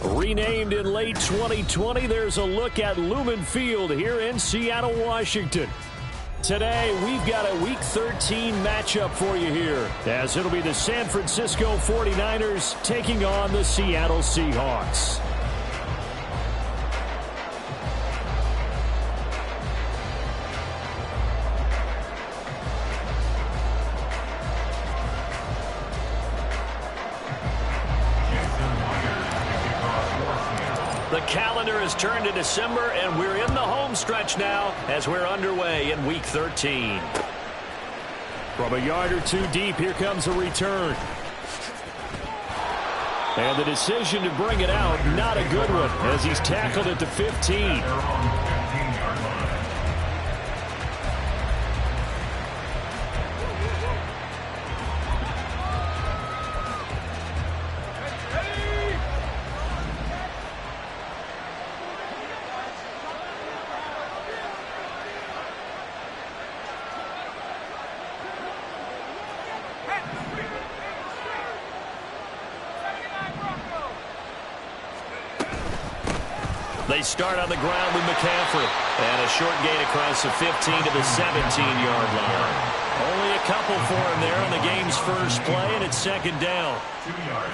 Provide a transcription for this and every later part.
Renamed in late 2020, there's a look at Lumen Field here in Seattle, Washington. Today, we've got a Week 13 matchup for you here, as it'll be the San Francisco 49ers taking on the Seattle Seahawks. The calendar has turned to December, and we're in the home stretch now as we're underway in Week 13. From a yard or two deep, here comes a return. And the decision to bring it out, not a good one, as he's tackled at the 15. They start on the ground with McCaffrey. And a short gain across the 15 to the 17-yard line. Only a couple for him there on the game's first play, and it's second down.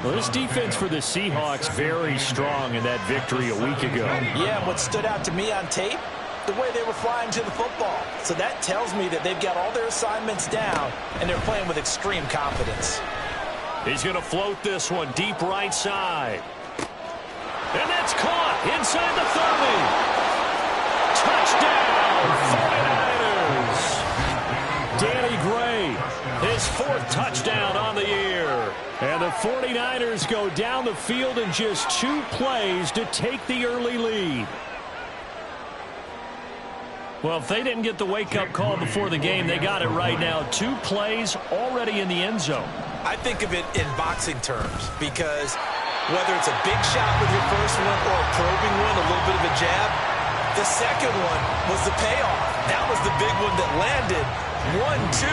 Well, this defense for the Seahawks very strong in that victory a week ago. Yeah, and what stood out to me on tape, the way they were flying to the football. So that tells me that they've got all their assignments down, and they're playing with extreme confidence. He's going to float this one deep right side. And that's caught inside the 30. Touchdown, 49ers. Danny Gray, his fourth touchdown on the year. And the 49ers go down the field in just 2 plays to take the early lead. Well, if they didn't get the wake-up call before the game, they got it right now. 2 plays already in the end zone. I think of it in boxing terms because whether it's a big shot with your first one or a probing one, a little bit of a jab, the second one was the payoff. That was the big one that landed. 1-2,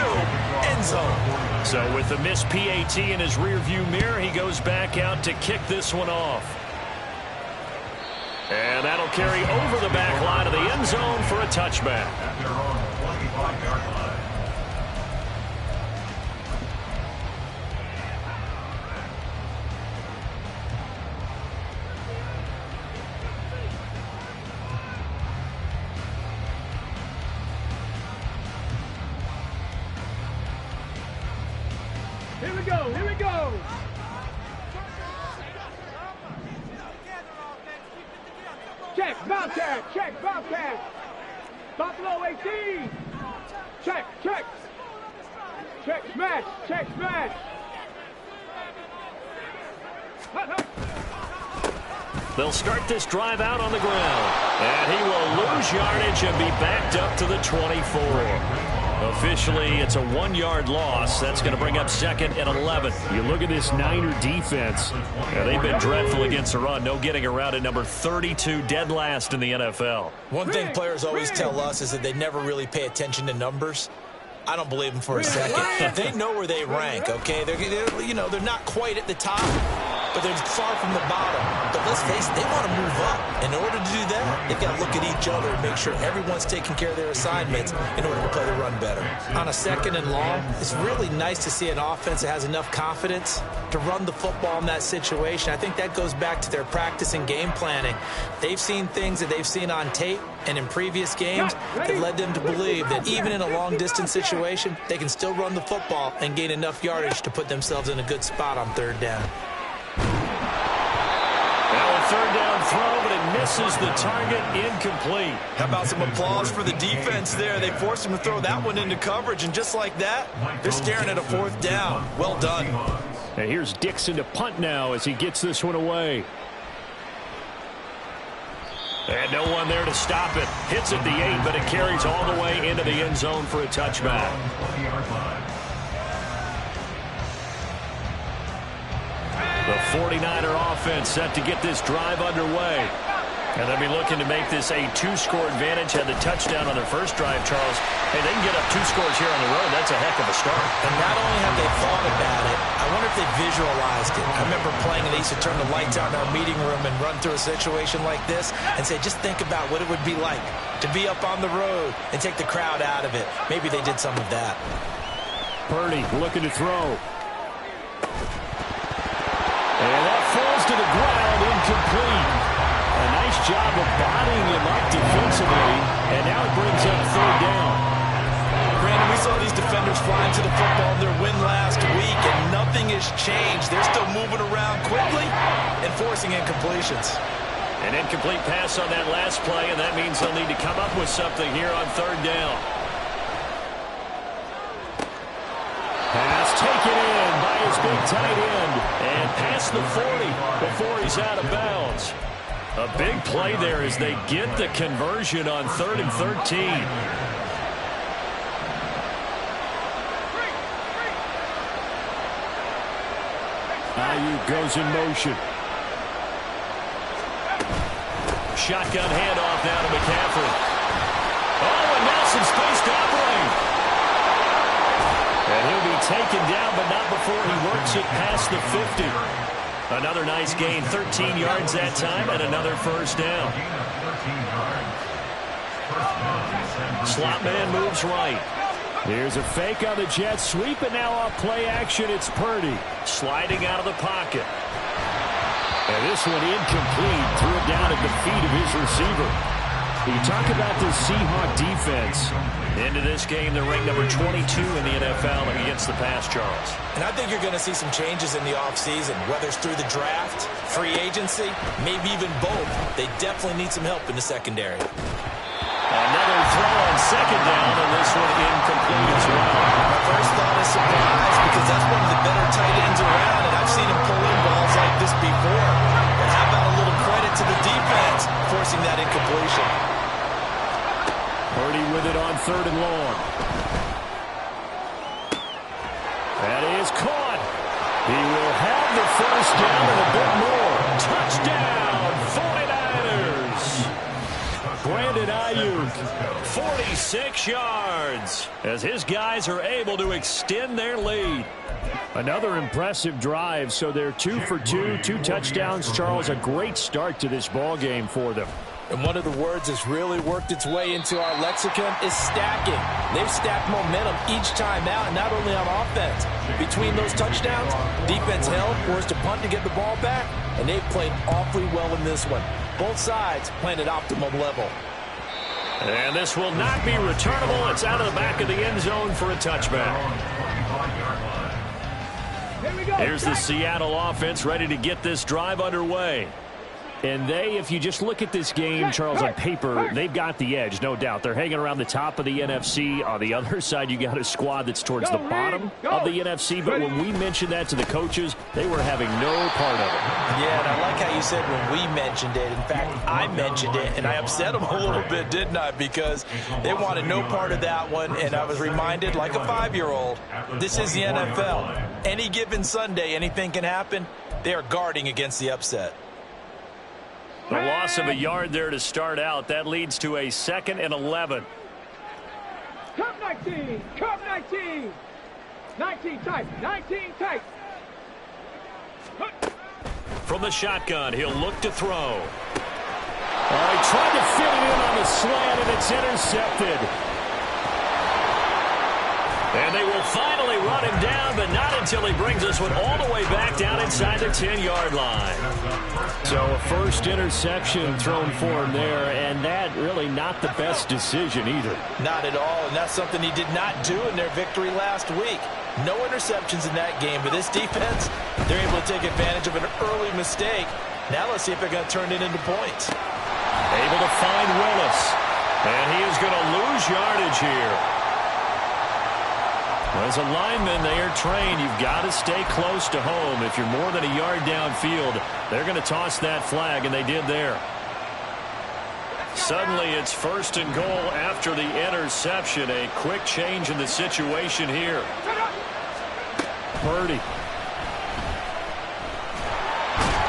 end zone. So with the missed PAT in his rearview mirror, he goes back out to kick this one off. And that'll carry over the back line of the end zone for a touchback. At their own 25-yard line. Here we go, here we go. Check, Bobcat, check, Bobcat. Buffalo 18. Check, check. Check, smash, check, smash. They'll start this drive out on the ground. And he will lose yardage and be backed up to the 24. Officially, it's a 1-yard loss. That's going to bring up second and 11. You look at this Niner defense. They've been dreadful against the run. No getting around at number 32, dead last in the NFL. One thing players always tell us is that they never really pay attention to numbers. I don't believe them for a second. They know where they rank, okay? They're not quite at the top, but they're far from the bottom. But let's face it, they want to move up. In order to do that, they've got to look at each other and make sure everyone's taking care of their assignments in order to play the run better. On a second and long, it's really nice to see an offense that has enough confidence to run the football in that situation. I think that goes back to their practice and game planning. They've seen things that they've seen on tape and in previous games that led them to believe that even in a long-distance situation, they can still run the football and gain enough yardage to put themselves in a good spot on third down. Now a third down throw, but it misses the target, incomplete. How about some applause for the defense there? They forced him to throw that one into coverage, and just like that, they're staring at a fourth down. Well done. And here's Dixon to punt now as he gets this one away. And no one there to stop it. Hits at the 8, but it carries all the way into the end zone for a touchback. The 49er offense set to get this drive underway. And they'll be looking to make this a 2-score advantage. Had the touchdown on their first drive, Charles. Hey, they can get up 2 scores here on the road. That's a heck of a start. And not only have they thought about it, I wonder if they've visualized it. I remember playing and they used to turn the lights out in our meeting room and run through a situation like this and say, just think about what it would be like to be up on the road and take the crowd out of it. Maybe they did some of that. Purdy looking to throw. And that falls to the ground, incomplete. A nice job of bodying him up defensively, and now it brings up third down. Brandon, we saw these defenders flying to the football in their win last week, and nothing has changed. They're still moving around quickly and forcing incompletions. An incomplete pass on that last play, and that means they'll need to come up with something here on third down. Pass taken in by his big tight end, and past the 40 before he's out of bounds. A big play there as they get the conversion on 3rd and 13. Ayuk goes in motion. Shotgun handoff now to McCaffrey. Oh, and Nelson space to operate. And he'll be taken down, but not before he works it past the 50. Another nice gain, 13 yards that time, and another first down. Slot man moves right. Here's a fake on the jet sweep, and now off play action, it's Purdy. Sliding out of the pocket. And this one incomplete, threw it down at the feet of his receiver. You talk about the Seahawk defense. Into this game, they're ranked number 22 in the NFL against the pass, Charles. And I think you're going to see some changes in the offseason, whether it's through the draft, free agency, maybe even both. They definitely need some help in the secondary. Another throw on second down, and this one incomplete as well. My first thought is surprise, because that's one of the better tight ends around, and I've seen him pull in balls like this before. But how about a little credit to the defense forcing that incompletion? Purdy with it on 3rd and long. That is caught. He will have the first down and a bit more. Touchdown, 49ers. Brandon Ayuk, 46 yards, as his guys are able to extend their lead. Another impressive drive, so they're 2 for 2, 2 touchdowns. Charles, a great start to this ball game for them. And one of the words that's really worked its way into our lexicon is stacking. They've stacked momentum each time out, not only on offense. Between those touchdowns, defense held, forced a punt to get the ball back, and they've played awfully well in this one. Both sides playing at optimum level. And this will not be returnable. It's out of the back of the end zone for a touchback. Here's the Seattle offense ready to get this drive underway. And they, if you just look at this game, Charles, on paper, they've got the edge, no doubt. They're hanging around the top of the NFC. On the other side, you got a squad that's towards the bottom of the NFC. But when we mentioned that to the coaches, they were having no part of it. Yeah, and I like how you said when we mentioned it. In fact, I mentioned it, and I upset them a little bit, didn't I? Because they wanted no part of that one, and I was reminded, like a 5-year-old, this is the NFL. Any given Sunday, anything can happen. They are guarding against the upset. The loss of a yard there to start out. That leads to a 2nd and 11. Come 19, come 19. 19 tight, 19 tight. From the shotgun, he'll look to throw. He tried to fit it in on the slant, and it's intercepted. And they will finally run him down, but not until he brings this one all the way back down inside the 10-yard line. So a first interception thrown for him there, and that really not the best decision either. Not at all, and that's something he did not do in their victory last week. No interceptions in that game, but this defense, they're able to take advantage of an early mistake. Now let's see if they're going to turn it into points. Able to find Willis, and he is going to lose yardage here. As a lineman, they are trained. You've got to stay close to home. If you're more than a yard downfield, they're going to toss that flag, and they did there. Suddenly, it's 1st and goal after the interception. A quick change in the situation here. Purdy.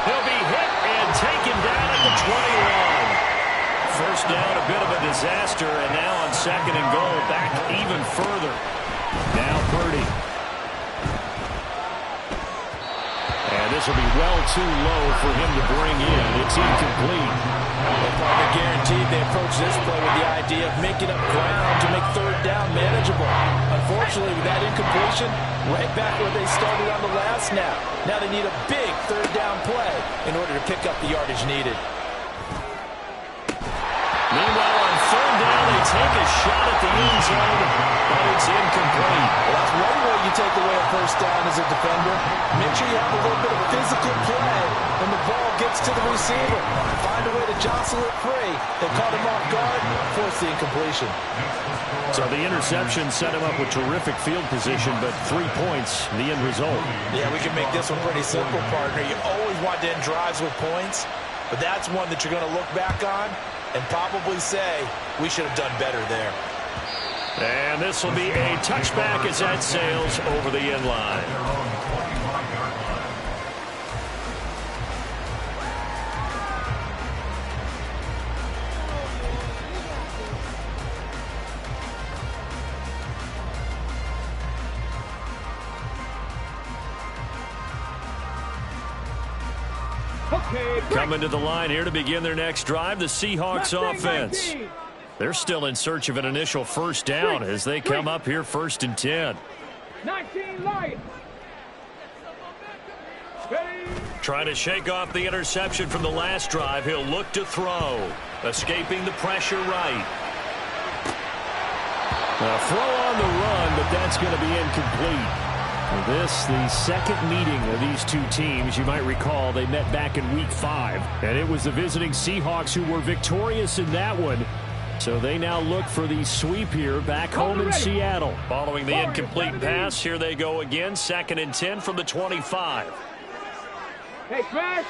He'll be hit and taken down at the 21. First down, a bit of a disaster, and now on 2nd and goal, back even further. Now Purdy. This will be well too low for him to bring in. It's incomplete. Well, partner, guaranteed they approach this play with the idea of making up ground to make third down manageable. Unfortunately, with that incompletion, right back where they started on the last snap. Now they need a big third down play in order to pick up the yardage needed. Meanwhile, on third down, they take a shot at the end zone, but it's incomplete. Well, that's one way you take away a first down as a defender. Make sure you have a little bit of physical play when the ball gets to the receiver. Find a way to jostle it free. They caught him off guard, force the incompletion. So the interception set him up with terrific field position, but 3 points, the end result. Yeah, we can make this one pretty simple, partner. You always want to end drives with points, but that's one that you're going to look back on and probably say, we should have done better there. And this will be a touchback as that sails over the end line. Coming to the line here to begin their next drive, the Seahawks offense. They're still in search of an initial first down as they come up here 1st and 10. 19 Lions. Trying to shake off the interception from the last drive. He'll look to throw. Escaping the pressure right. A throw on the run, but that's going to be incomplete. This, the second meeting of these two teams. You might recall they met back in Week 5, and it was the visiting Seahawks who were victorious in that one. So they now look for the sweep here back home in Seattle. Following the incomplete pass, here they go again. 2nd and 10 from the 25. Hey, Smash.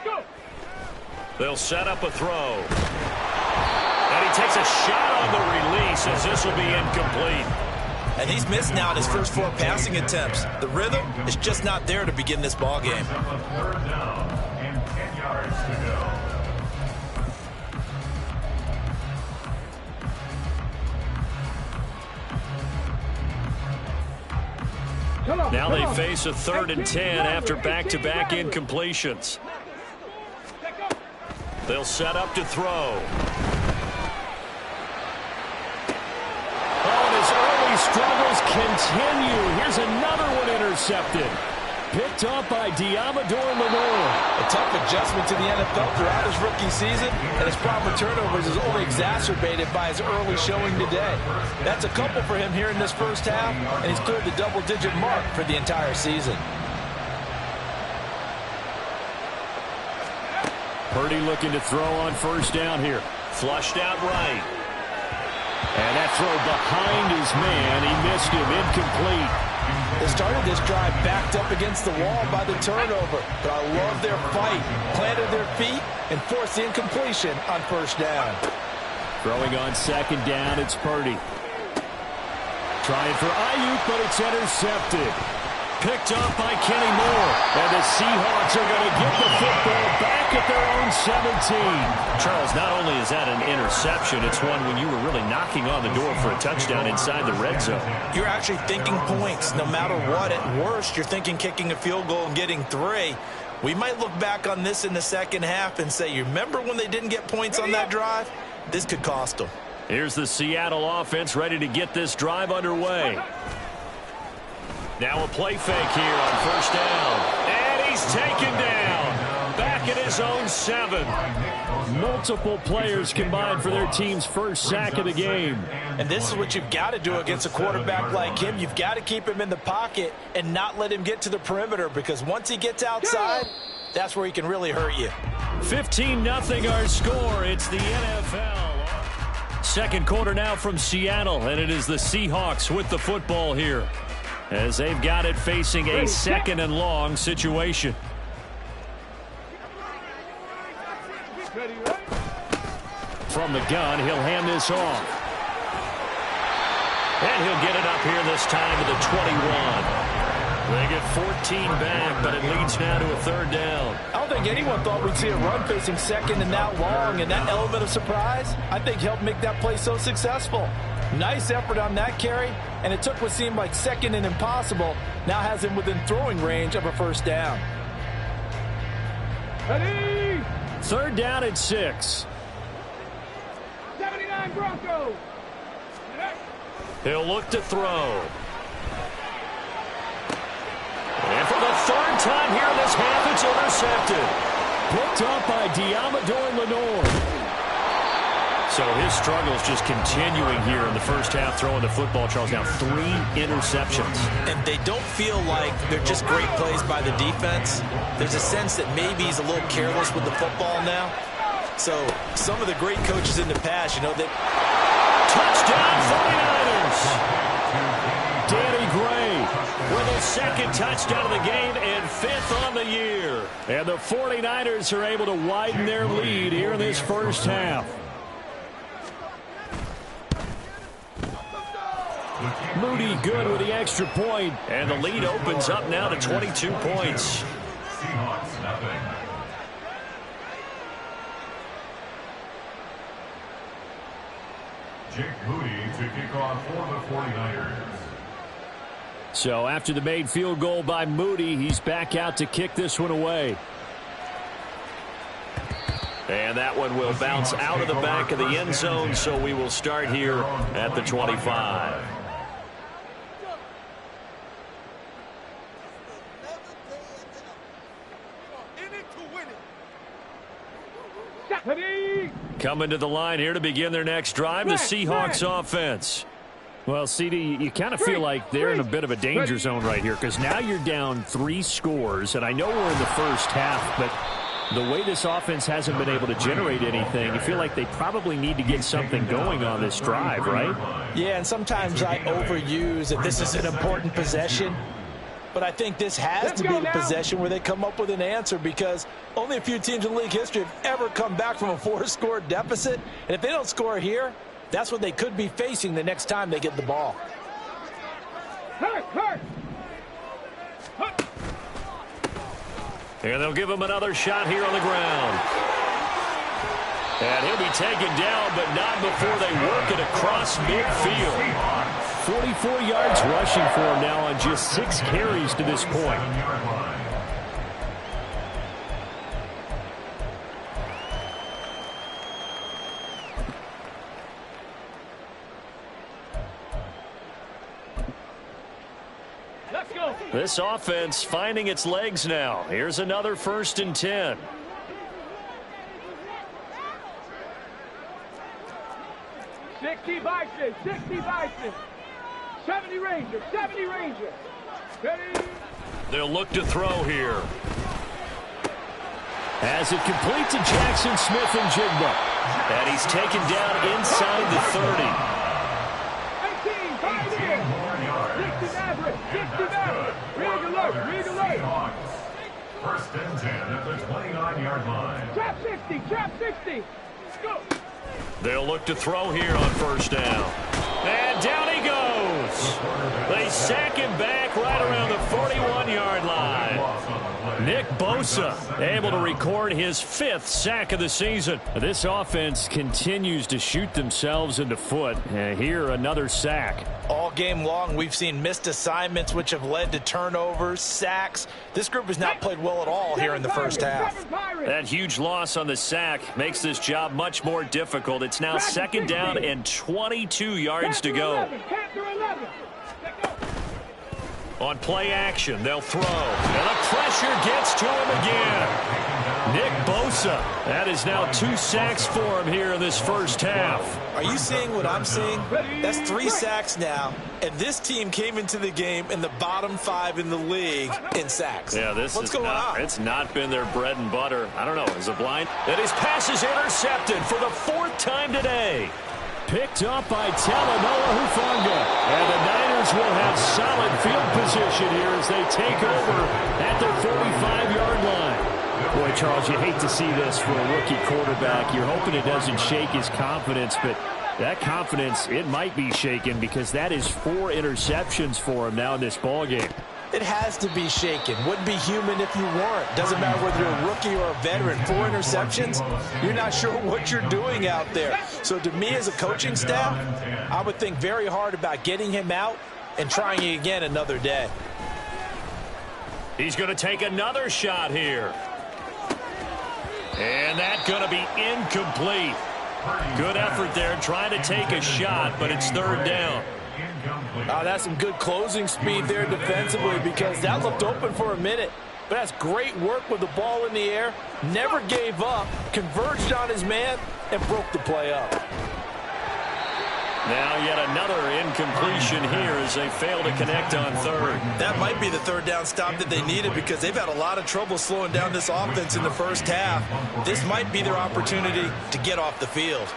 Go. They'll set up a throw. And he takes a shot on the release as this will be incomplete. And he's missed now in his first 4 passing attempts. The rhythm is just not there to begin this ball game. Third down and 10 yards to go. Now they face a 3rd and 10 after back-to-back incompletions. They'll set up to throw. Struggles continue. Here's another one intercepted. Picked up by Diamador Lenore. A tough adjustment to the NFL throughout his rookie season, and his problem with turnovers is only exacerbated by his early showing today. That's a couple for him here in this first half, and he's cleared the double-digit mark for the entire season. Purdy looking to throw on first down here. Flushed out right. And that throw behind his man. He missed him. Incomplete. They started this drive backed up against the wall by the turnover. But I love their fight. Planted their feet and forced the incompletion on first down. Throwing on 2nd down, it's Purdy. Trying for Ayuk, but it's intercepted. Picked up by Kenny Moore. And the Seahawks are going to get the football back at their own 17. Charles, not only is that an interception, it's one when you were really knocking on the door for a touchdown inside the red zone. You're actually thinking points no matter what. At worst, you're thinking kicking a field goal and getting 3. We might look back on this in the second half and say, you remember when they didn't get points on that drive? This could cost them. Here's the Seattle offense ready to get this drive underway. Now a play fake here on first down. And he's taken down. Back at his own 7. Multiple players combined for their team's first sack of the game. And this is what you've got to do against a quarterback like him. You've got to keep him in the pocket and not let him get to the perimeter, because once he gets outside, that's where he can really hurt you. 15-0 our score. It's the NFL. Second quarter now from Seattle, and it is the Seahawks with the football here, as they've got it facing a 2nd and long situation. From the gun, he'll hand this off. And he'll get it up here this time to the 21. They get 14 back, but it leads now to a 3rd down. I don't think anyone thought we'd see a run facing 2nd and that long, and that element of surprise, I think, helped make that play so successful. Nice effort on that carry, and it took what seemed like second and impossible. Now has him within throwing range of a first down. Ready? 3rd down and 6. 79 Broncos. He'll look to throw. And for the 3rd time here in this half, it's intercepted. Picked up by Diamador Lenore. So his struggles just continuing here in the first half, throwing the football. Charles, now 3 interceptions. And they don't feel like they're just great plays by the defense. There's a sense that maybe he's a little careless with the football now. So some of the great coaches in the past, you know, that... Touchdown 49ers! Danny Gray with a 2nd touchdown of the game and 5th on the year. And the 49ers are able to widen their lead here in this first half. Moody good with the extra point, and the lead opens up now to 22 points. Seahawks nothing. Jake Moody to kick off for the 49ers. So after the made field goal by Moody, he's back out to kick this one away. And that one will bounce out of the back of the end zone, so we will start here at the 25. Coming to the line here to begin their next drive, the Seahawks offense. Well, CD, you kind of feel like they're in a bit of a danger zone right here because now you're down 3 scores, and I know we're in the first half, but the way this offense hasn't been able to generate anything, you feel like they probably need to get something going on this drive, right? Yeah, and sometimes I overuse that this is an important possession. But I think this has to be the possession where they come up with an answer because only a few teams in league history have ever come back from a 4-score deficit. And if they don't score here, that's what they could be facing the next time they get the ball. And they'll give him another shot here on the ground. And he'll be taken down, but not before they work it across midfield. 44 yards rushing for him now on just 6 carries to this point. Let's go. This offense finding its legs now. Here's another 1st and 10. Bison, 60 Bison. 70 Rangers, 70 Rangers. Ready? They'll look to throw here. As it completes to Jackson Smith and Jigba. And he's taken down inside the 30. 18, 5 in. 60 Maverick, 60 Maverick. Rig alert, rig alert. 1st and 10 at the 29-yard line. Trap 60, trap 60. Go. They'll look to throw here on 1st down. And down he goes. They sack him back right around the 41-yard line. Nick Bosa able to record his 5th sack of the season. This offense continues to shoot themselves in the foot. Here, another sack. All game long, we've seen missed assignments, which have led to turnovers, sacks. This group has not played well at all here in the first half. That huge loss on the sack makes this job much more difficult. It's now 2nd down and 22 yards to go. On play action, they'll throw. And the pressure gets to him again. Nick Bosa. That is now 2 sacks for him here in this first half. Are you seeing what I'm seeing? That's 3 sacks now. And this team came into the game in the bottom 5 in the league in sacks. Yeah, What's going on? It's not been their bread and butter. I don't know. Is it blind? And his pass is intercepted for the 4th time today. Picked up by Talanoa Hufanga. And the Niners will have solid field position here as they take over at their 45-yard line. Boy, Charles, you hate to see this for a rookie quarterback. You're hoping it doesn't shake his confidence, but that confidence, it might be shaken because that is 4 interceptions for him now in this ballgame. It has to be shaken. Wouldn't be human if you weren't. Doesn't matter whether you're a rookie or a veteran. 4 interceptions, you're not sure what you're doing out there. So to me as a coaching staff, I would think very hard about getting him out and trying it again another day. He's going to take another shot here. And that's going to be incomplete. Good effort there trying to take a shot, but it's third down. That's some good closing speed there defensively because that looked open for a minute. But that's great work with the ball in the air. Never gave up, converged on his man, and broke the play up. Now yet another incompletion here as they fail to connect on third. That might be the third down stop that they needed because they've had a lot of trouble slowing down this offense in the first half. This might be their opportunity to get off the field.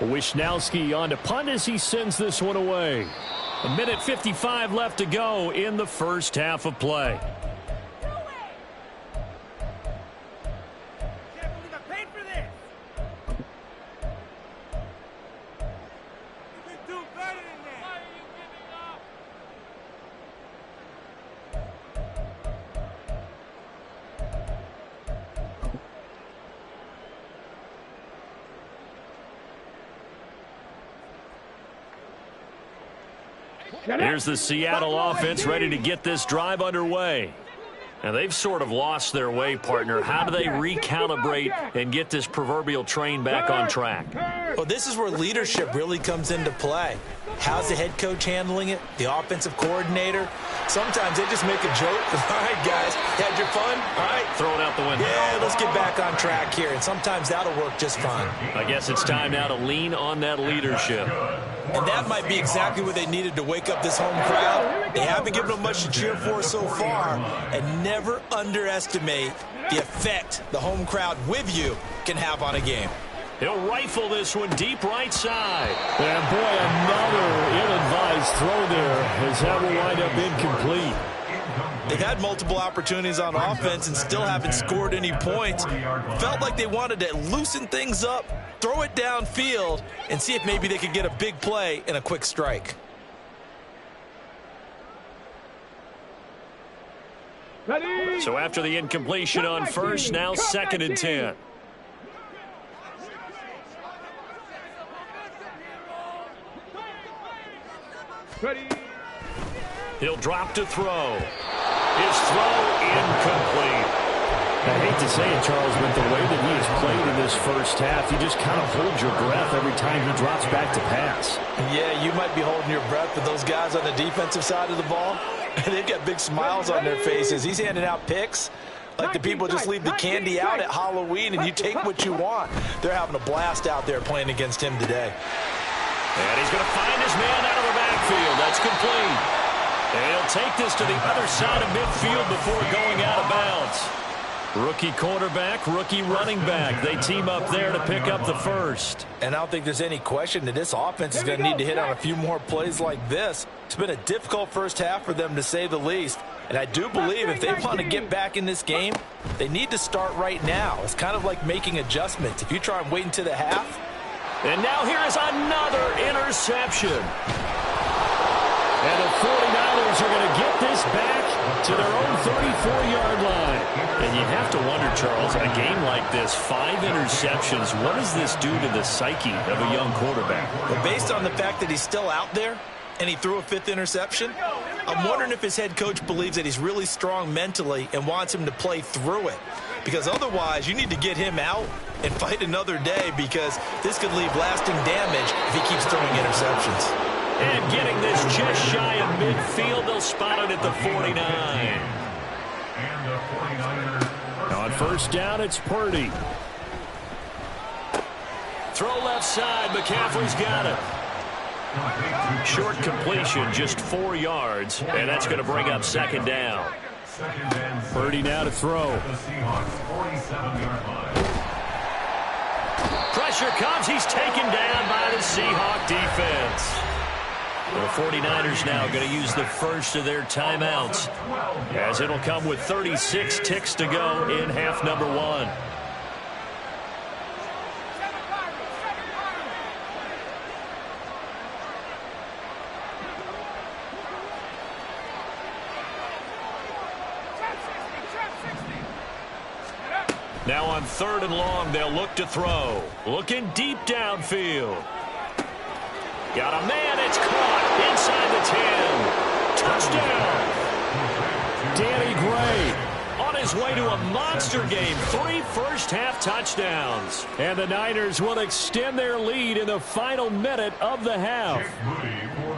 Wisnowski on to punt as he sends this one away. 1:55 left to go in the first half of play. Here's the Seattle offense ready to get this drive underway. And they've sort of lost their way, partner. How do they recalibrate and get this proverbial train back on track? Well, this is where leadership really comes into play. How's the head coach handling it? The offensive coordinator? Sometimes they just make a joke. All right, guys, had your fun? All right. Throw it out the window. Yeah, let's get back on track here. And sometimes that'll work just fine. I guess it's time now to lean on that leadership. And that might be exactly what they needed to wake up this home crowd. They haven't given them much to cheer for so far. And never underestimate the effect the home crowd with you can have on a game. He'll rifle this one deep right side. And boy, another ill-advised throw there as that will wind up incomplete. They've had multiple opportunities on offense and still haven't scored any points. Felt like they wanted to loosen things up, throw it downfield, and see if maybe they could get a big play and a quick strike. So after the incompletion on first, now 2nd and 10. He'll drop to throw. His throw incomplete. I hate to say it, Charles, but the way that he has played in this first half, you just kind of hold your breath every time he drops back to pass. Yeah, you might be holding your breath, but those guys on the defensive side of the ball, they've got big smiles on their faces. He's handing out picks like the people just leave the candy out at Halloween and you take what you want. They're having a blast out there playing against him today. And he's going to find his man out of the backfield. That's complete. And he'll take this to the other side of midfield before going out of bounds. Rookie quarterback, rookie running back. They team up there to pick up the first. And I don't think there's any question that this offense is going to need to hit on a few more plays like this. It's been a difficult first half for them, to say the least. And I do believe if they want to get back in this game, they need to start right now. It's kind of like making adjustments. If you try and wait until the half. And now here is another interception. And the 49ers are going to get this back to their own 34-yard line. And you have to wonder, Charles, in a game like this, 5 interceptions, what does this do to the psyche of a young quarterback? But based on the fact that he's still out there and he threw a 5th interception, I'm wondering if his head coach believes that he's really strong mentally and wants him to play through it. Because otherwise, you need to get him out and fight another day, because this could leave lasting damage if he keeps throwing interceptions. And getting this just shy of midfield, they'll spot it at the 49. On first down, it's Purdy. Throw left side, McCaffrey's got it. Short completion, just 4 yards, and that's going to bring up 2nd down. Purdy now to throw. Pressure comes. He's taken down by the Seahawk defense. The 49ers now going to use the first of their timeouts, as it'll come with 36 ticks to go in half number 1. Now on 3rd and long, they'll look to throw. Looking deep downfield. Got a man. It's caught inside the 10. Touchdown. Danny Gray on his way to a monster game. 3 first-half touchdowns. And the Niners will extend their lead in the final minute of the half.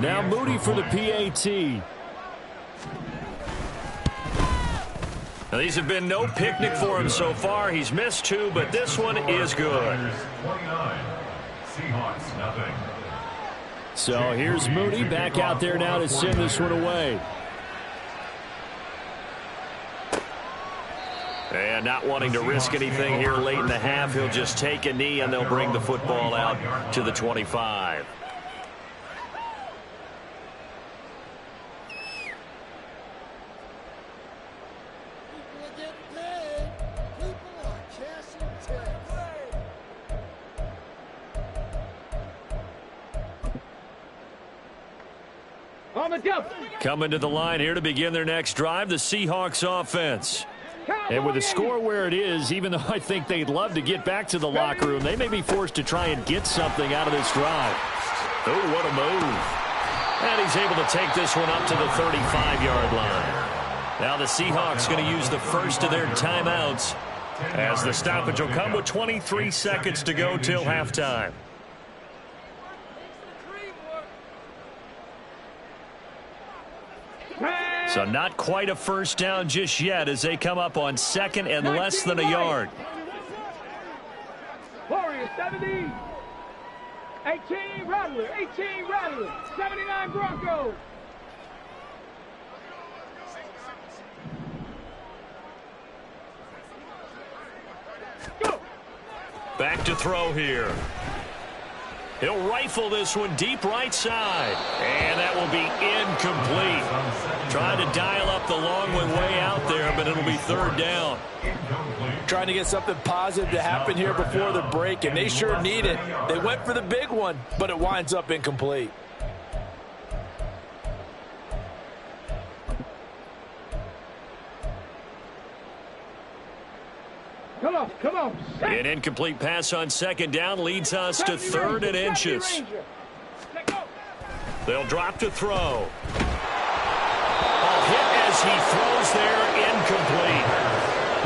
Now Moody for the PAT. Now, these have been no picnic for him so far. He's missed 2, but this one is good. 29. Seahawks, nothing. So here's Moody back out there now to send this one away. And not wanting to risk anything here late in the half, he'll just take a knee and they'll bring the football out to the 25. Coming to the line here to begin their next drive, the Seahawks offense. And with the score where it is, even though I think they'd love to get back to the locker room, they may be forced to try and get something out of this drive. Oh, what a move. And he's able to take this one up to the 35-yard line. Now the Seahawks going to use the first of their timeouts as the stoppage will come with 23 seconds to go till halftime. So not quite a first down just yet as they come up on 2nd and less than a yard. Warriors 70. 18 Rattler. 18 Rattler. 79 Broncos. Go. Back to throw here. He'll rifle this one deep right side. And that will be incomplete. Trying to dial up the long one way out there, but it'll be 3rd down. Trying to get something positive to happen here before the break, and they sure need it. They went for the big one, but it winds up incomplete. Come on. An incomplete pass on 2nd down leads us to 3rd and inches. They'll drop to throw. A hit as he throws there, incomplete.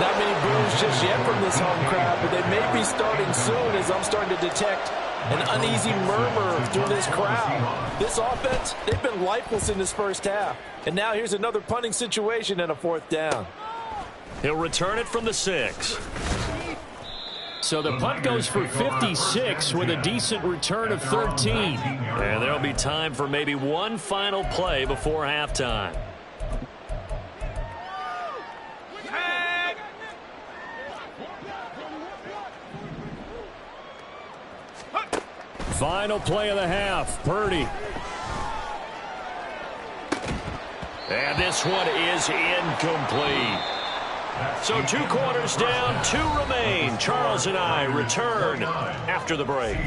Not many boos just yet from this home crowd, but they may be starting soon as I'm starting to detect an uneasy murmur through this crowd. This offense, they've been lifeless in this first half. And now here's another punting situation and a 4th down. He'll return it from the 6. So the punt goes for 56 with a decent return of 13. And there'll be time for maybe one final play before halftime. Final play of the half. Purdy. And this one is incomplete. So 2 quarters down, 2 remain. Charles and I return after the break.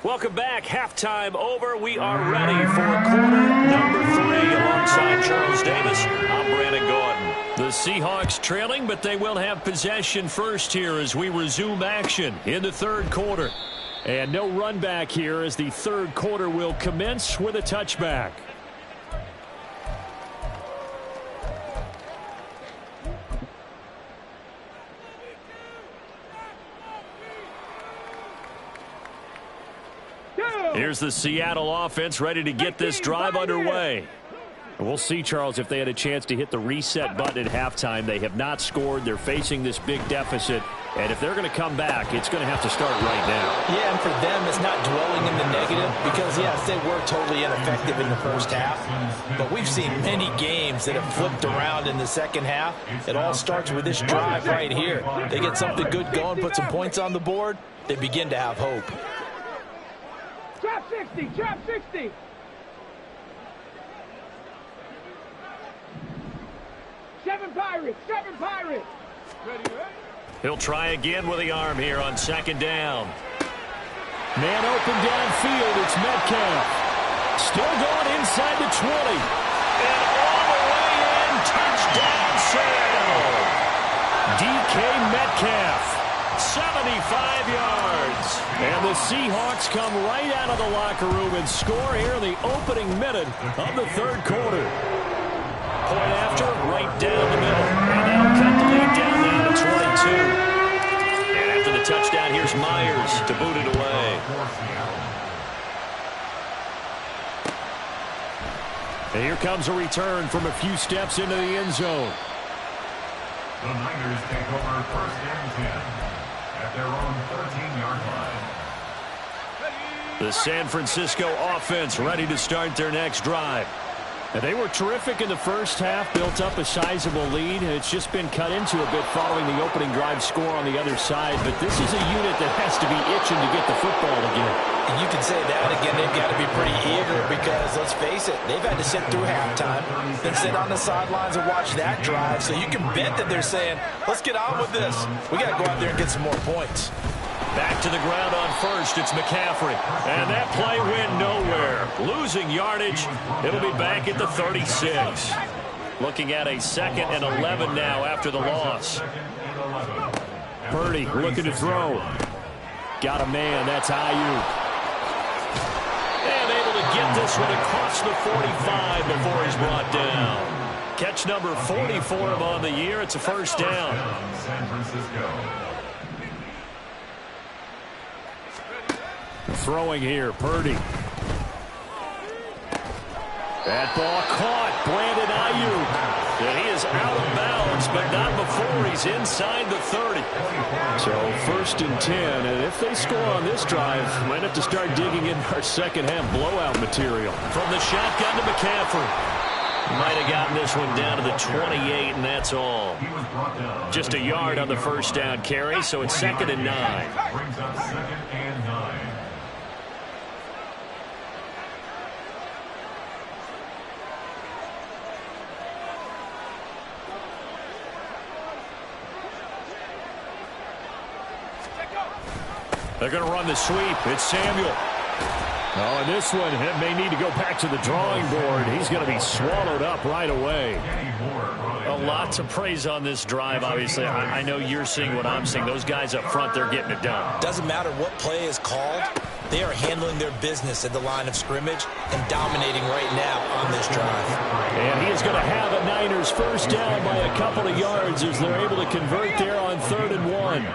Welcome back. Halftime over. We are ready for quarter number 3 alongside Charles Davis. I'm Brandon Gordon. The Seahawks trailing, but they will have possession first here as we resume action in the 3rd quarter. And no run back here as the 3rd quarter will commence with a touchback. Here's the Seattle offense ready to get this drive underway. We'll see, Charles, if they had a chance to hit the reset button at halftime. They have not scored. They're facing this big deficit. And if they're going to come back, it's going to have to start right now. Yeah, and for them, it's not dwelling in the negative because, yes, they were totally ineffective in the first half. But we've seen many games that have flipped around in the second half. It all starts with this drive right here. They get something good going, put some points on the board, they begin to have hope. Trap 60, trap 60. Seven Pirates, seven Pirates. Ready, ready? He'll try again with the arm here on second down. Man open downfield, it's Metcalf. Still going inside the 20. And all the way in, touchdown Sam. DK Metcalf, 75 yards. And the Seahawks come right out of the locker room and score here in the opening minute of the third quarter. Point after, right down the middle. And that'll cut the lead down now to 22. And after the touchdown, here's Myers to boot it away. And here comes a return from a few steps into the end zone. The Niners take over first and 10 at their own 13-yard line. The San Francisco offense ready to start their next drive. And they were terrific in the first half, built up a sizable lead, and it's just been cut into a bit following the opening drive score on the other side. But this is a unit that has to be itching to get the football again. And you can say that again, they've got to be pretty eager because, let's face it, they've had to sit through halftime and sit on the sidelines and watch that drive. So you can bet that they're saying, let's get on with this. We got to go out there and get some more points. Back to the ground on first, it's McCaffrey. And that play went nowhere. Losing yardage, it'll be back at the 36. Looking at a 2nd and 11 now after the loss. Purdy looking to throw. Got a man, that's Ayuk. And able to get this one across the 45 before he's brought down. Catch number 40 for him on the year. It's a first down. San Francisco. Throwing here, Purdy. That ball caught. Brandon Ayuk. And he is out of bounds, but not before he's inside the 30. So first and 10, and if they score on this drive, might have to start digging in our second half blowout material. From the shotgun to McCaffrey. Might have gotten this one down to the 28, and that's all. Just a yard on the first down carry, so it's 2nd and 9. Brings up 2nd and 9. They're going to run the sweep. It's Samuel. Oh, and this one may need to go back to the drawing board. He's going to be swallowed up right away. A lot to praise on this drive, obviously. I know you're seeing what I'm seeing. Those guys up front, they're getting it done. Doesn't matter what play is called. They are handling their business at the line of scrimmage and dominating right now on this drive. And he is going to have a Niners first down by a couple of yards as they're able to convert there on 3rd and 1.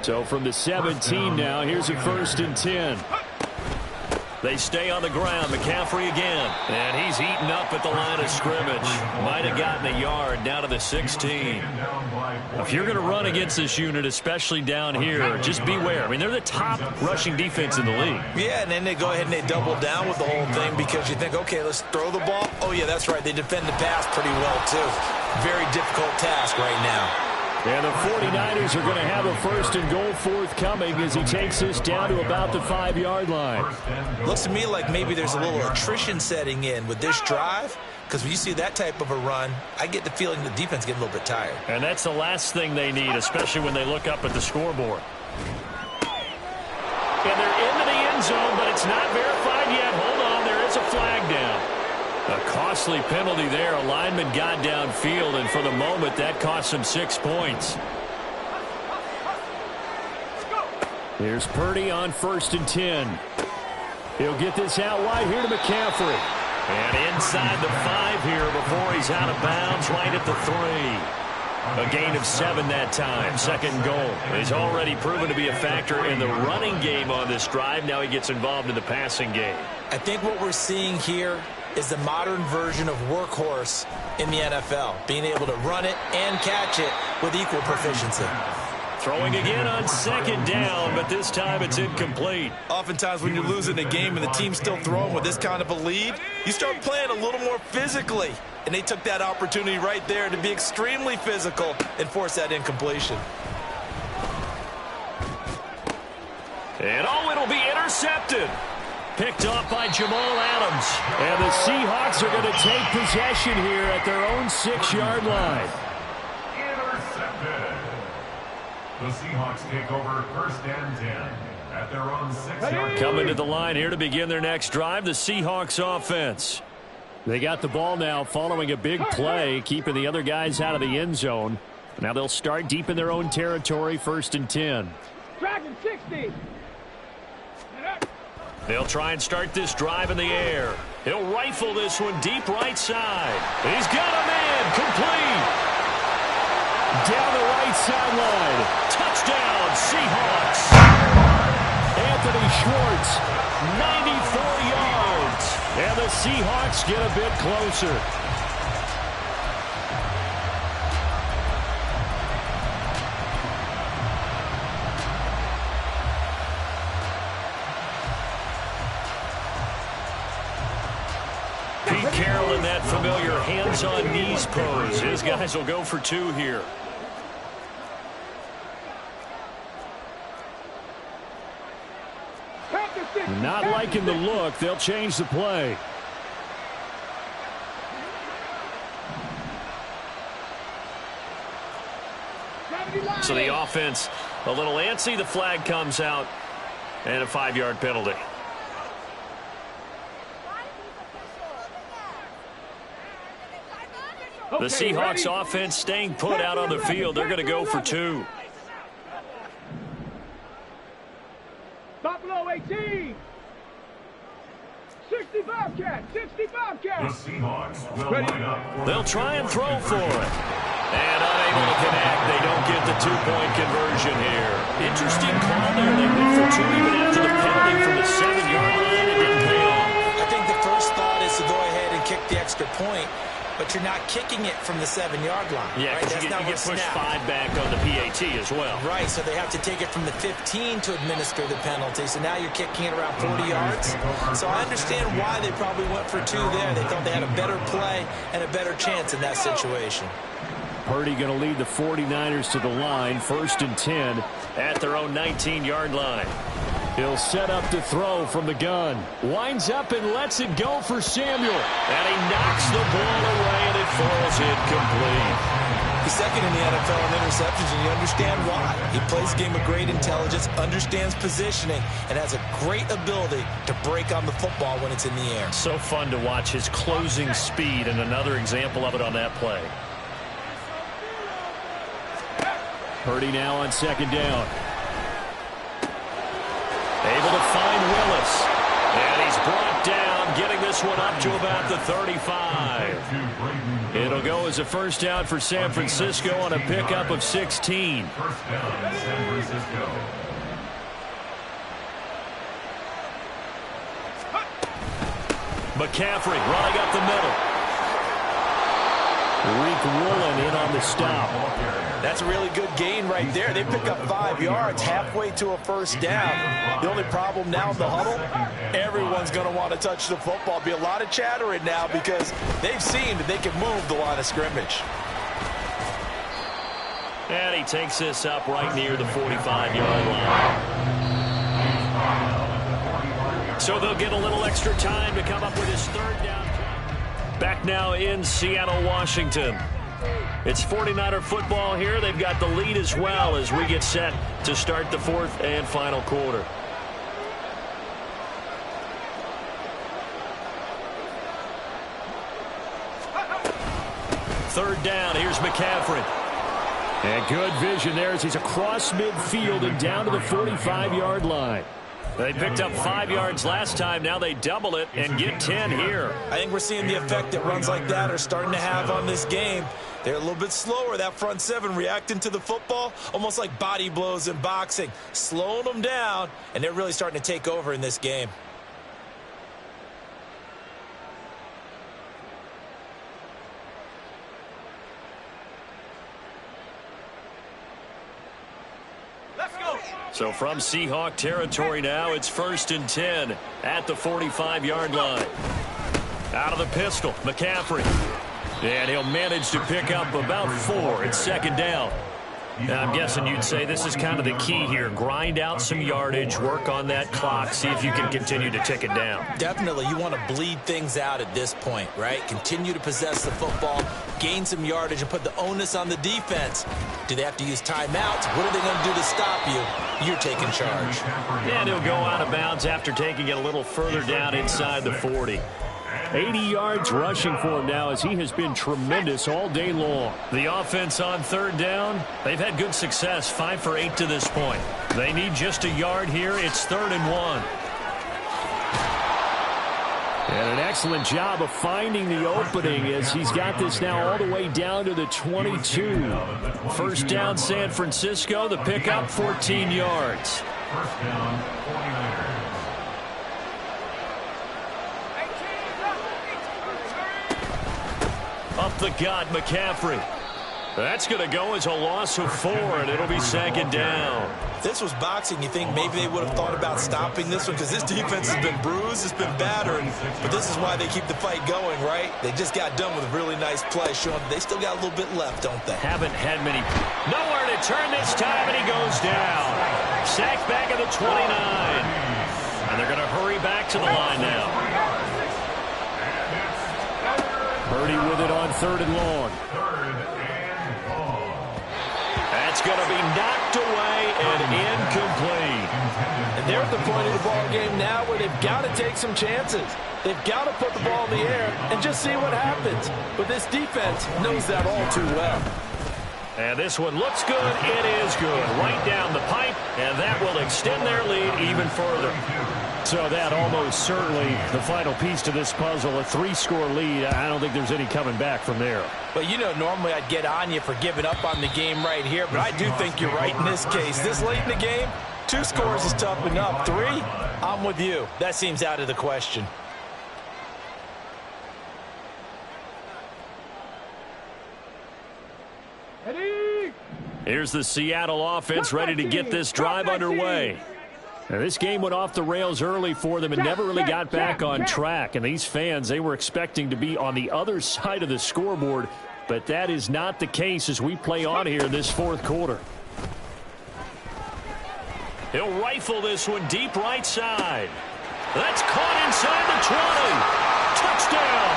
So from the 17 now, here's a 1st and 10. They stay on the ground. McCaffrey again. And he's eaten up at the line of scrimmage. Might have gotten a yard down to the 16. If you're going to run against this unit, especially down here, just beware. I mean, they're the top rushing defense in the league. Yeah, and then they go ahead and they double down with the whole thing because you think, okay, let's throw the ball. Oh, yeah, that's right. They defend the pass pretty well, too. Very difficult task right now. And the 49ers are going to have a 1st and goal forthcoming as he takes this down to about the 5-yard line. Looks to me like maybe there's a little attrition setting in with this drive because when you see that type of a run, I get the feeling the defense getting a little bit tired. And that's the last thing they need, especially when they look up at the scoreboard. And they're into the end zone, but it's not verified yet. Hold on, there is a flag down. A costly penalty there. A lineman got downfield, and for the moment, that cost him 6 points. Here's Purdy on 1st and 10. He'll get this out wide here to McCaffrey. And inside the 5 here before he's out of bounds, right at the 3. A gain of 7 that time. 2nd goal. He's already proven to be a factor in the running game on this drive. Now he gets involved in the passing game. I think what we're seeing here is the modern version of workhorse in the NFL, being able to run it and catch it with equal proficiency. Throwing again on 2nd down, but this time it's incomplete. Oftentimes when you're losing a game and the team's still throwing with this kind of a lead, you start playing a little more physically. And they took that opportunity right there to be extremely physical and force that incompletion. And oh, it'll be intercepted. Picked off by Jamal Adams. And the Seahawks are going to take possession here at their own 6-yard line. Intercepted. The Seahawks take over first and 10 at their own 6-yard line. Coming to the line here to begin their next drive, the Seahawks offense. They got the ball now following a big play, keeping the other guys out of the end zone. Now they'll start deep in their own territory, first and 10. Dragon 60. They'll try and start this drive in the air. He'll rifle this one deep right side. He's got a man complete. Down the right sideline. Touchdown, Seahawks. Anthony Schwartz, 94 yards. and the Seahawks get a bit closer. Pete Carroll in that familiar hands-on knees pose. His guys will go for 2 here. Not liking the look. They'll change the play. So the offense a little antsy. The flag comes out and a 5-yard penalty. The Seahawks offense staying put out on the field. They're going to go for 2. Buffalo 18. 65 cat. 65 The cat. Seahawks will line up. They'll try and throw for it. And unable to connect. They don't get the 2-point conversion here. Interesting call there. They went for 2 even after the penalty from the 7-yard line. It didn't pay off. I think the first thought is to go ahead and kick the extra point, but you're not kicking it from the 7-yard line. Yeah, right? you get pushed 5 back on the PAT as well. Right, so they have to take it from the 15 to administer the penalty. So now you're kicking it around 40 yards. So I understand why they probably went for 2 there. They thought they had a better play and a better chance in that situation. Purdy going to lead the 49ers to the line, first and 10. At their own 19-yard line. He'll set up to throw from the gun. Winds up and lets it go for Samuel. And he knocks the ball away, and it falls incomplete. He's second in the NFL in interceptions, and you understand why. He plays a game of great intelligence, understands positioning, and has a great ability to break on the football when it's in the air. So fun to watch his closing speed, and another example of it on that play. Purdy now on second down. Able to find Willis. And he's brought down, getting this one up to about the 35. It'll go as a first down for San Francisco on a pickup of 16. First down, San Francisco. McCaffrey running up the middle. Reek Woolen in on the stop. That's a really good gain right there. They pick up 5 yards halfway to a first down. The only problem now in the huddle, everyone's going to want to touch the football. Be a lot of chatter right now because they've seen that they can move the line of scrimmage. And he takes this up right near the 45-yard line. So they'll get a little extra time to come up with his third down. Back now in Seattle, Washington. It's 49er football here. They've got the lead as well as we get set to start the 4th and final quarter. Third down. Here's McCaffrey. And good vision there as he's across midfield and down to the 45-yard line. They picked up 5 yards last time. Now they double it and get 10 here. I think we're seeing the effect that runs like that are starting to have on this game. They're a little bit slower, that front 7 reacting to the football, almost like body blows in boxing, slowing them down, and they're really starting to take over in this game. So from Seahawk territory now, it's 1st and 10 at the 45-yard line. Out of the pistol, McCaffrey. And he'll manage to pick up about 4 at second down. I'm guessing you'd say this is kind of the key here. Grind out some yardage, work on that clock, see if you can continue to tick it down. Definitely. You want to bleed things out at this point, right? Continue to possess the football, gain some yardage, and put the onus on the defense. Do they have to use timeouts? What are they going to do to stop you? You're taking charge. And he'll go out of bounds after taking it a little further down inside the 40. 80 yards rushing for him now as he has been tremendous all day long. The offense on third down, they've had good success, 5 for 8 to this point. They need just a yard here. It's 3rd and 1. And an excellent job of finding the opening as he's got this now all the way down to the 22. First down, San Francisco. The pickup, 14 yards. First down, 49ers. Up the gut, McCaffrey. That's going to go as a loss of 4, and it'll be 2nd down. If this was boxing, you think maybe they would have thought about stopping this one because this defense has been bruised, it's been battered, but this is why they keep the fight going, right? They just got done with a really nice play, showing they still got a little bit left, don't they? Haven't had many. Nowhere to turn this time, and he goes down. Sacked back at the 29. And they're going to hurry back to the line now. Purdy with it on 3rd and long. That's going to be knocked away and incomplete. And they're at the point of the ball game now where they've got to take some chances. They've got to put the ball in the air and just see what happens. But this defense knows that all too well. And this one looks good. It is good. Right down the pipe, and that will extend their lead even further. So that almost certainly the final piece to this puzzle, a 3-score lead. I don't think there's any coming back from there. But, you know, normally I'd get on you for giving up on the game right here, but I do think you're right in this case. This late in the game, 2 scores is tough enough. 3, I'm with you. That seems out of the question. Here's the Seattle offense ready to get this drive underway. Now, this game went off the rails early for them and never really got back on track. And these fans, they were expecting to be on the other side of the scoreboard, but that is not the case as we play on here in this 4th quarter. He'll rifle this one deep right side. That's caught inside the 20. Touchdown.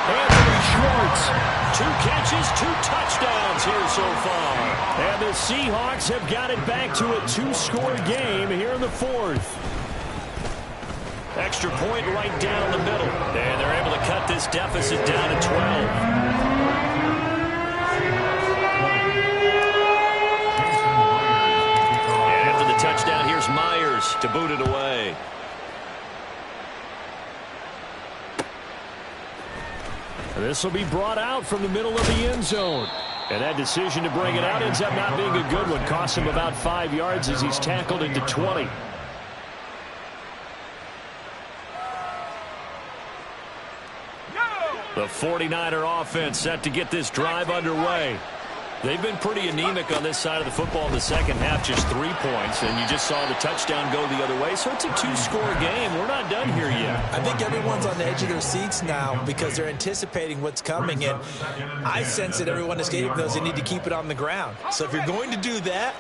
Anthony Schwartz. 2 catches, 2 touchdowns here so far. And the Seahawks have got it back to a 2-score game here in the 4th. Extra point right down the middle. And they're able to cut this deficit down to 12. And after the touchdown, here's Myers to boot it away. This will be brought out from the middle of the end zone. And that decision to bring it out ends up not being a good one. Cost him about 5 yards as he's tackled into 20. The 49er offense set to get this drive underway. They've been pretty anemic on this side of the football in the second half, just 3 points, and you just saw the touchdown go the other way. So it's a 2-score game. We're not done here yet. I think everyone's on the edge of their seats now because they're anticipating what's coming, and I sense that everyone is getting those. They need to keep it on the ground. So if you're going to do that,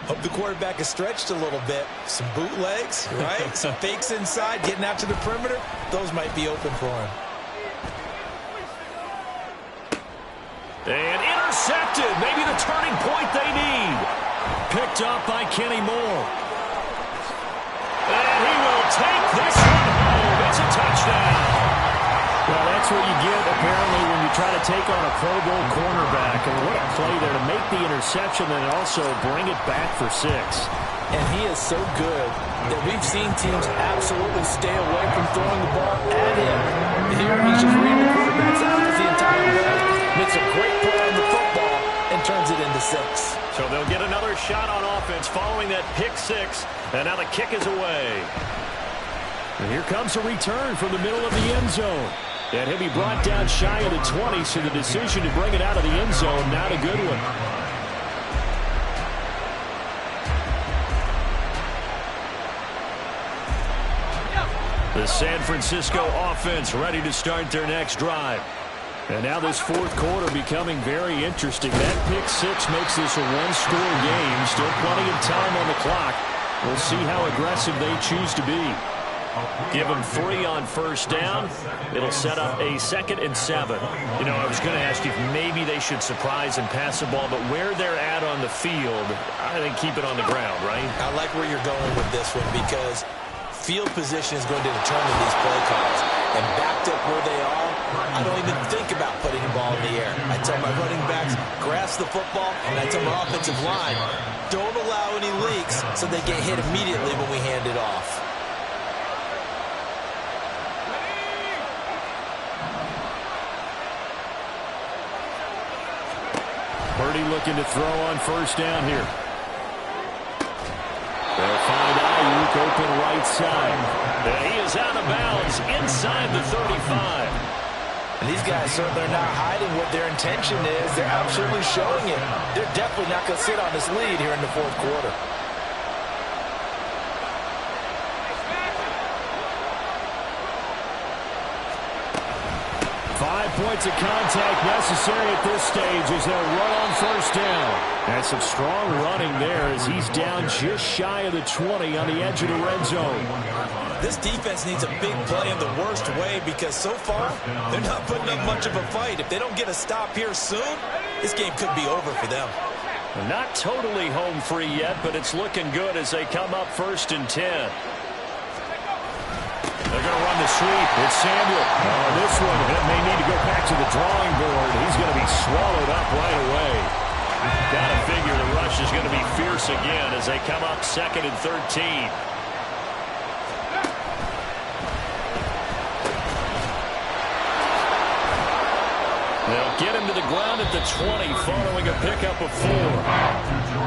hope the quarterback is stretched a little bit. Some bootlegs, right? Some fakes inside, getting out to the perimeter. Those might be open for him. And intercepted. Maybe the turning point they need. Picked up by Kenny Moore. And he will take this one home. It's a touchdown. Well, that's what you get, apparently, when you try to take on a Pro Bowl cornerback. And what a play there to make the interception and also bring it back for 6. And he is so good that we've seen teams absolutely stay away from throwing the ball at him. Here he's just reading the quarterback's eyes the entire way. Makes a great play on the football and turns it into 6. So they'll get another shot on offense following that pick 6. And now the kick is away. And here comes a return from the middle of the end zone. And he'll be brought down shy of the 20, so the decision to bring it out of the end zone, not a good one. The San Francisco offense ready to start their next drive. And now this fourth quarter becoming very interesting. That pick six makes this a one-score game. Still plenty of time on the clock. We'll see how aggressive they choose to be. Give them 3 on first down. It'll set up a 2nd and 7. You know, I was going to ask you if maybe they should surprise and pass the ball, but where they're at on the field, I think keep it on the ground, right? I like where you're going with this one because field position is going to determine these play calls. And backed up where they are, I don't even think about putting the ball in the air. I tell my running backs, grasp the football, and I tell my offensive line, don't allow any leaks so they get hit immediately when we hand it off. Purdy looking to throw on first down here. They'll find Ayuk open right side. He is out of bounds inside the 35. And these guys certainly are not hiding what their intention is. They're absolutely showing it. They're definitely not going to sit on this lead here in the fourth quarter. 5 points of contact necessary at this stage as they'll run on first down. And some strong running there as he's down just shy of the 20 on the edge of the red zone. This defense needs a big play in the worst way because so far, they're not putting up much of a fight. If they don't get a stop here soon, this game could be over for them. Not totally home free yet, but it's looking good as they come up 1st and 10. They're going to run the sweep. It's Samuel. This one may need to go back to the drawing board. He's going to be swallowed up right away. Got to figure the rush is going to be fierce again as they come up 2nd and 13. They'll get him to the ground at the 20 following a pickup of 4.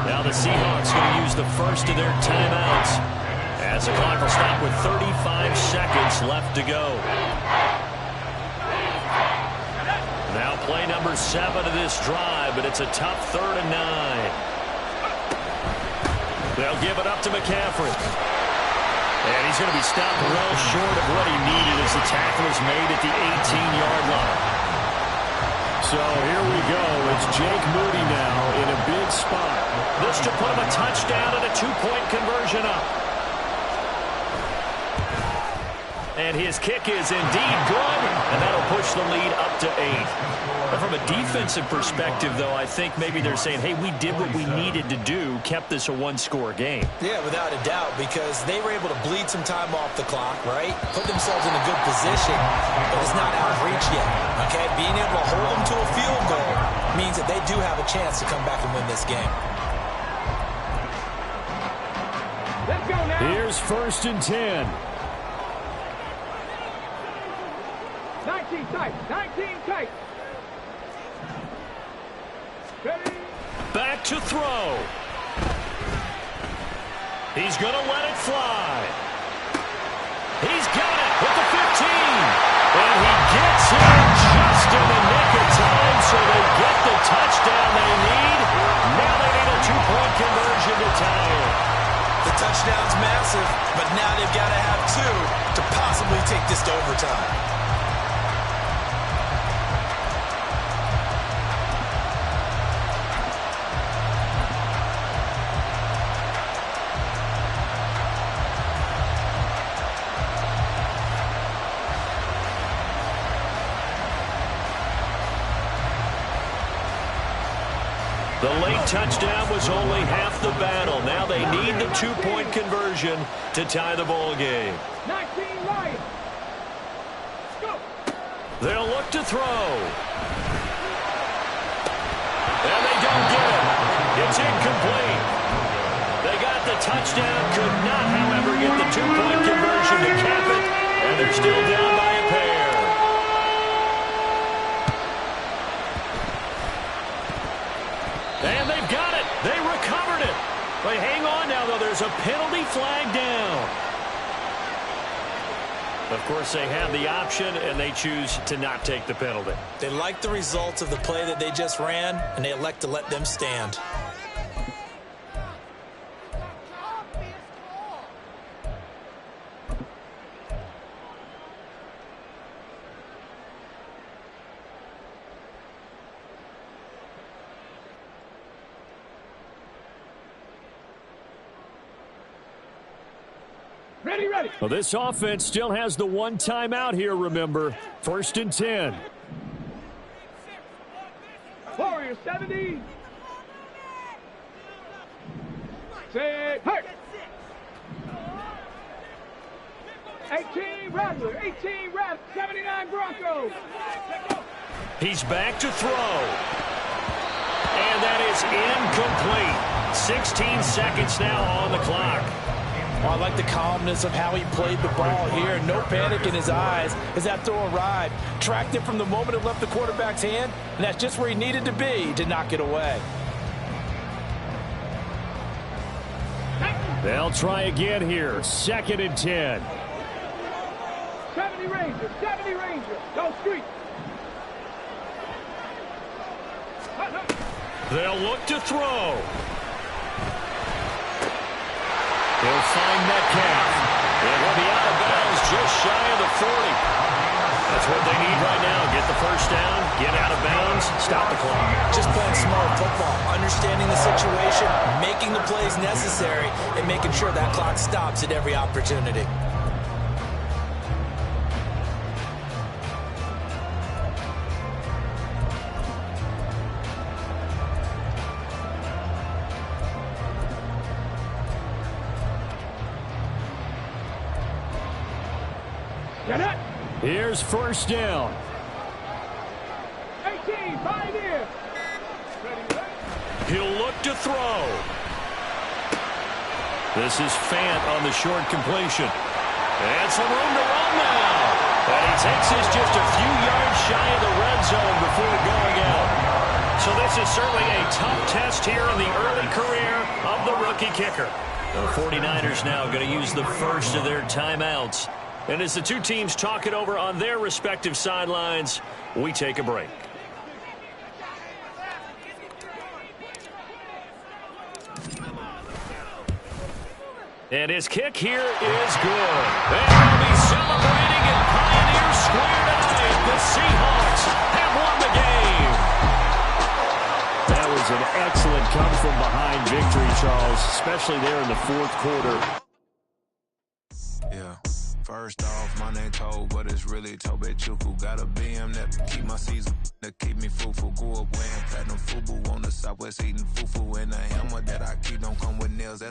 Now the Seahawks going to use the first of their timeouts as the clock will stop with 35 seconds left to go. Now play number 7 of this drive, but it's a tough 3rd and 9. They'll give it up to McCaffrey. And he's going to be stopped well short of what he needed as the tackle is made at the 18-yard line. So here we go. It's Jake Moody now in a big spot. This to put him a touchdown and a 2-point conversion up. And his kick is indeed good, and that'll push the lead up to 8. And from a defensive perspective, though, I think maybe they're saying, hey, we did what we needed to do, kept this a one-score game. Yeah, without a doubt, because they were able to bleed some time off the clock, right? Put themselves in a good position, but it's not out of reach yet, okay? Being able to hold them to a field goal means that they do have a chance to come back and win this game. Let's go now. Here's 1st and 10. 19 tight. 19 tight. Ready? Back to throw. He's going to let it fly. He's got it with the 15. And he gets here just in the nick of time, so they get the touchdown they need. Now they need a 2-point conversion to tie it. The touchdown's massive, but now they've got to have 2 to possibly take this to overtime. The late touchdown was only half the battle. Now they need the 2-point conversion to tie the ball game. 19 Lions. Go. They'll look to throw. And they don't get it. It's incomplete. They got the touchdown, could not, however, get the 2-point conversion to cap it, and they're still down by a pair. And they've got it. They recovered it. But hang on now, though. There's a penalty flag down. Of course, they have the option, and they choose to not take the penalty. They like the results of the play that they just ran, and they elect to let them stand. Ready, ready. Well, this offense still has the one timeout here, remember. 1st and 10. Warriors 70. Say, hey. 18 Rattler, 18 Rattler, 79 Broncos. He's back to throw. And that is incomplete. 16 seconds now on the clock. Well, I like the calmness of how he played the ball here. No panic in his eyes as that throw arrived. Tracked it from the moment it left the quarterback's hand, and that's just where he needed to be to knock it away. They'll try again here. 2nd and 10. 70 Rangers, 70 Rangers. Go street. They'll look to throw. He'll find Metcalf. It will be out of bounds just shy of the 40. That's what they need right now. Get the first down, get out of bounds, stop the clock. Just playing smart football, understanding the situation, making the plays necessary, and making sure that clock stops at every opportunity. Get it. Here's 1st down. 18, Pioneer. He'll look to throw. This is Fant on the short completion. And some room to run now. And he takes this just a few yards shy of the red zone before going out. So this is certainly a tough test here in the early career of the rookie kicker. The 49ers now going to use the first of their timeouts. And as the two teams talk it over on their respective sidelines, we take a break. And his kick here is good. They'll be celebrating in Pioneer Square tonight. The Seahawks have won the game. That was an excellent come-from-behind victory, Charles, especially there in the 4th quarter. Yeah. First off, my name Toad, but it's really Tobe Chuku. Got a BM that keep my season, that keep me fruitful. Grew up wearing platinum FUBU on the Southwest eating fufu. And a hammer that I keep don't come with nails.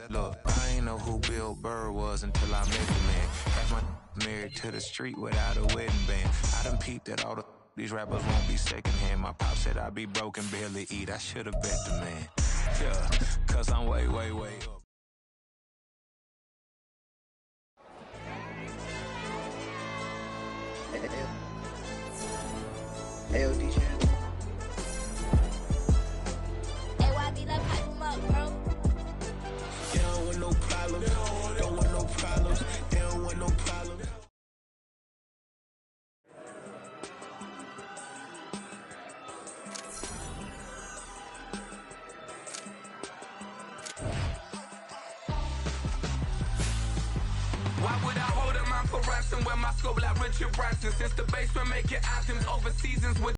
Look, I ain't know who Bill Burr was until I met the man. Half my married to the street without a wedding band. I done peeped that all these rappers won't be secondhand. My pop said I'd be broke and barely eat. I should've bet the man. Yeah, cause I'm way, way, way up. Hey, DJ. Hey, YB, let's pipe him up, bro. They don't want no problem. Don't want no problems. They don't want no problem. Why would I hold up my for ransom when my scope like Richard Branson? Since the basement making items over seasons with